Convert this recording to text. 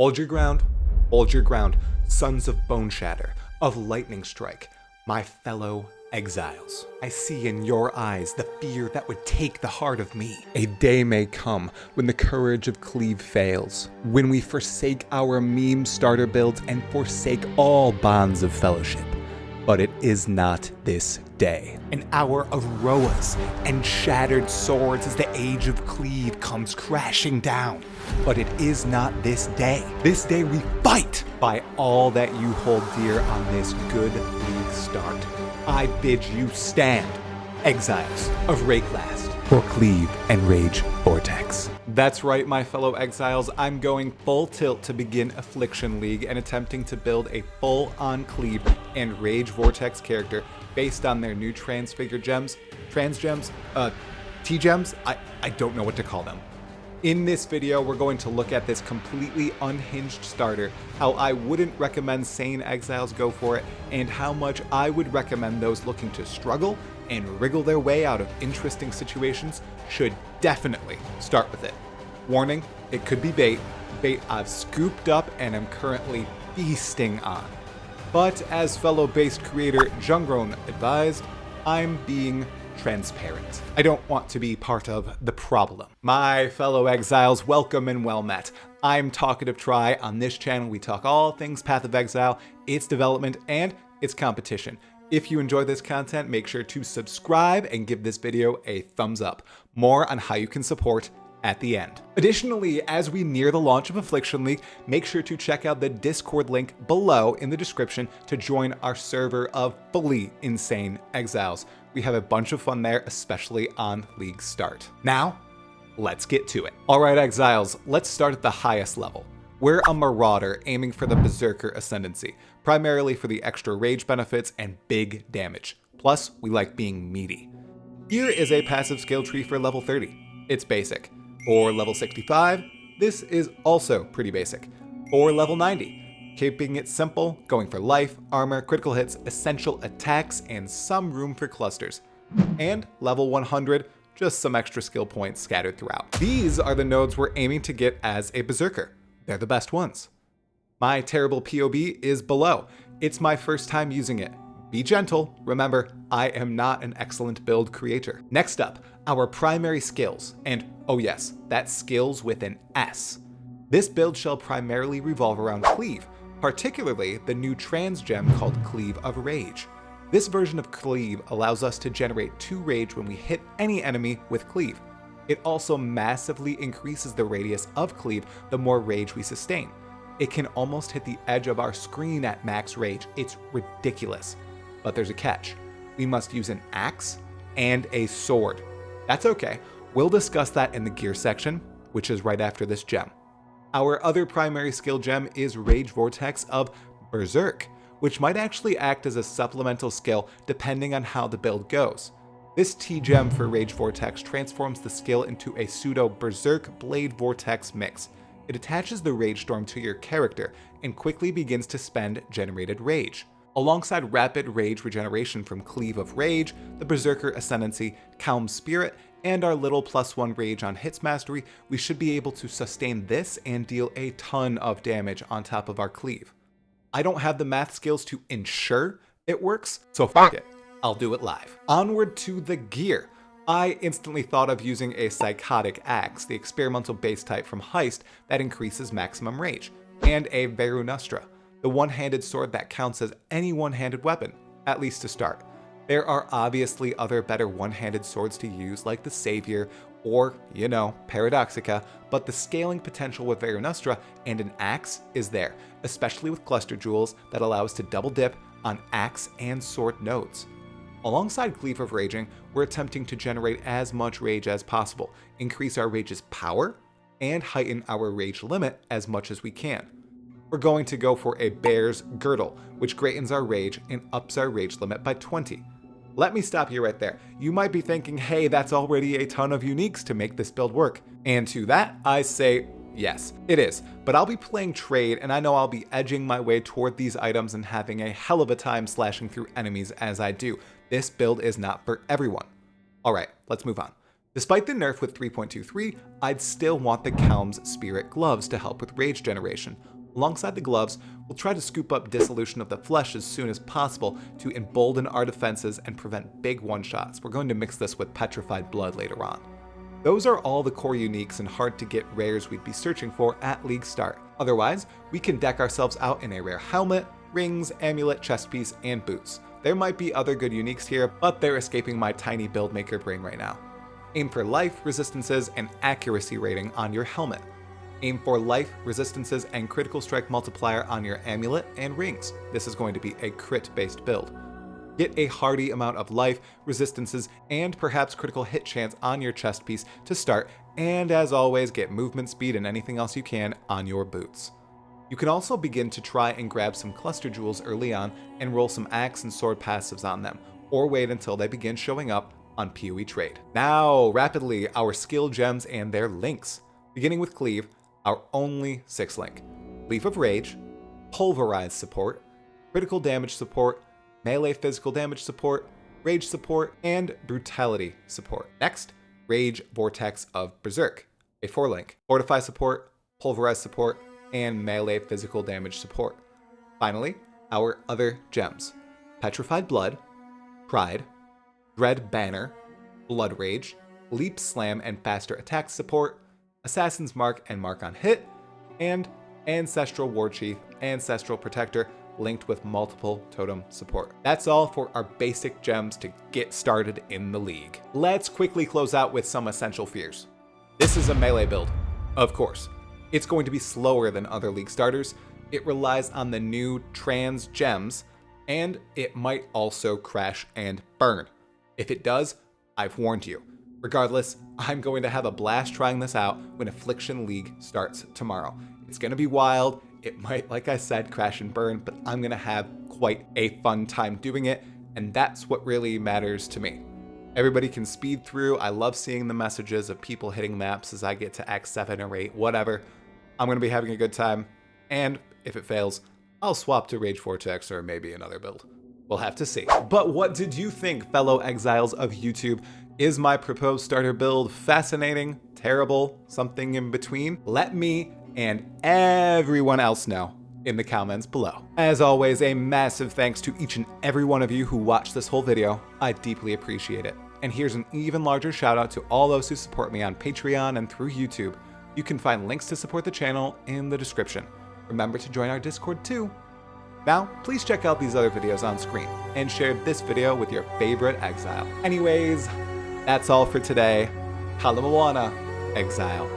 hold your ground, sons of Bone Shatter, of Lightning Strike, my fellow exiles. I see in your eyes the fear that would take the heart of me. A day may come when the courage of Cleave fails, when we forsake our meme starter builds and forsake all bonds of fellowship. But it is not this day. An hour of Roas and shattered swords as the age of Cleave comes crashing down. But it is not this day. This day we fight by all that you hold dear on this good league start. I bid you stand, Exiles of Rayclast, for Cleave and Rage Vortex. That's right, my fellow exiles, I'm going full tilt to begin Affliction League and attempting to build a full-on Cleave and Rage Vortex character based on their new transfigured gems, T-gems, I don't know what to call them. In this video, we're going to look at this completely unhinged starter, how I wouldn't recommend sane exiles go for it, and how much I would recommend those looking to struggle and wriggle their way out of interesting situations should definitely start with it. Warning, it could be bait I've scooped up and am currently feasting on. But as fellow base creator Jungron advised, I'm being transparent. I don't want to be part of the problem. My fellow exiles, welcome and well met. I'm Talkative Try. On this channel, we talk all things Path of Exile, its development, and its competition. If you enjoy this content, make sure to subscribe and give this video a thumbs up. More on how you can support at the end. Additionally, as we near the launch of Affliction League, make sure to check out the Discord link below in the description to join our server of fully insane exiles. We have a bunch of fun there, especially on League start. Now, let's get to it. All right, exiles, let's start at the highest level. We're a marauder aiming for the Berserker ascendancy, primarily for the extra rage benefits and big damage. Plus, we like being meaty. Here is a passive skill tree for level 30. It's basic. For level 65, this is also pretty basic. For level 90, keeping it simple, going for life, armor, critical hits, essential attacks, and some room for clusters. And level 100, just some extra skill points scattered throughout. These are the nodes we're aiming to get as a Berserker. They're the best ones. My terrible POB is below. It's my first time using it. Be gentle. Remember, I am not an excellent build creator. Next up, our primary skills, and oh yes, that's skills with an S. This build shall primarily revolve around Cleave, particularly the new trans gem called Cleave of Rage. This version of Cleave allows us to generate 2 rage when we hit any enemy with Cleave. It also massively increases the radius of Cleave the more rage we sustain. It can almost hit the edge of our screen at max rage. It's ridiculous. But there's a catch. We must use an axe and a sword. That's okay. We'll discuss that in the gear section, which is right after this gem. Our other primary skill gem is Rage Vortex of Berserk, which might actually act as a supplemental skill depending on how the build goes. This T-gem for Rage Vortex transforms the skill into a pseudo Berserk Blade Vortex mix. It attaches the Rage Storm to your character and quickly begins to spend generated rage. Alongside rapid rage regeneration from Cleave of Rage, the Berserker Ascendancy, Calm Spirit, and our little +1 rage on hits mastery, we should be able to sustain this and deal a ton of damage on top of our Cleave. I don't have the math skills to ensure it works, so fuck it. I'll do it live. Onward to the gear. I instantly thought of using a Psychotic Axe, the experimental base type from Heist that increases maximum rage, and a Verunastra, the one-handed sword that counts as any one-handed weapon, at least to start. There are obviously other better one-handed swords to use like the Savior or, Paradoxica, but the scaling potential with Verunastra and an axe is there, especially with cluster jewels that allow us to double dip on axe and sword nodes. Alongside Cleave of Raging, we're attempting to generate as much rage as possible, increase our rage's power, and heighten our rage limit as much as we can. We're going to go for a Bear's Girdle, which greatens our rage and ups our rage limit by 20. Let me stop you right there. You might be thinking, hey, that's already a ton of uniques to make this build work. And to that, I say, yes, it is. But I'll be playing trade, and I know I'll be edging my way toward these items and having a hell of a time slashing through enemies as I do. This build is not for everyone. All right, let's move on. Despite the nerf with 3.23, I'd still want the Kelm's Spirit Gloves to help with rage generation. Alongside the gloves, we'll try to scoop up Dissolution of the Flesh as soon as possible to embolden our defenses and prevent big one-shots. We're going to mix this with Petrified Blood later on. Those are all the core uniques and hard to get rares we'd be searching for at League start. Otherwise, we can deck ourselves out in a rare helmet, rings, amulet, chest piece, and boots. There might be other good uniques here, but they're escaping my tiny build maker brain right now. Aim for life, resistances, and accuracy rating on your helmet. Aim for life, resistances, and critical strike multiplier on your amulet and rings. This is going to be a crit-based build. Get a hardy amount of life, resistances, and perhaps critical hit chance on your chest piece to start, and as always, get movement speed and anything else you can on your boots. You can also begin to try and grab some cluster jewels early on and roll some axe and sword passives on them, or wait until they begin showing up on POE trade. Now, rapidly, our skill gems and their links. Beginning with Cleave, our only 6 link. Leaf of Rage, Pulverize support, critical damage support, melee physical damage support, rage support, and brutality support. Next, Rage Vortex of Berserk, a 4 link. Fortify support, Pulverize support, and melee physical damage support. Finally, our other gems. Petrified Blood, Pride, Dread Banner, Blood Rage, Leap Slam and faster attack support, Assassin's Mark and Mark on Hit, and Ancestral Warchief, Ancestral Protector, linked with multiple totem support. That's all for our basic gems to get started in the league. Let's quickly close out with some essential fears. This is a melee build, of course. It's going to be slower than other league starters. It relies on the new trans gems, and it might also crash and burn. If it does, I've warned you. Regardless, I'm going to have a blast trying this out when Affliction League starts tomorrow. It's going to be wild. It might, like I said, crash and burn, but I'm going to have quite a fun time doing it, and that's what really matters to me. Everybody can speed through. I love seeing the messages of people hitting maps as I get to Act 7 or 8, whatever. I'm going to be having a good time, and if it fails, I'll swap to Rage Vortex or maybe another build. We'll have to see. But what did you think, fellow exiles of YouTube? Is my proposed starter build fascinating, terrible, something in between? Let me and everyone else know in the comments below. As always, a massive thanks to each and every one of you who watched this whole video. I deeply appreciate it. And here's an even larger shout out to all those who support me on Patreon and through YouTube. You can find links to support the channel in the description. Remember to join our Discord too. Now, please check out these other videos on screen and share this video with your favorite exile. Anyways, that's all for today. Kalamoana, Exile.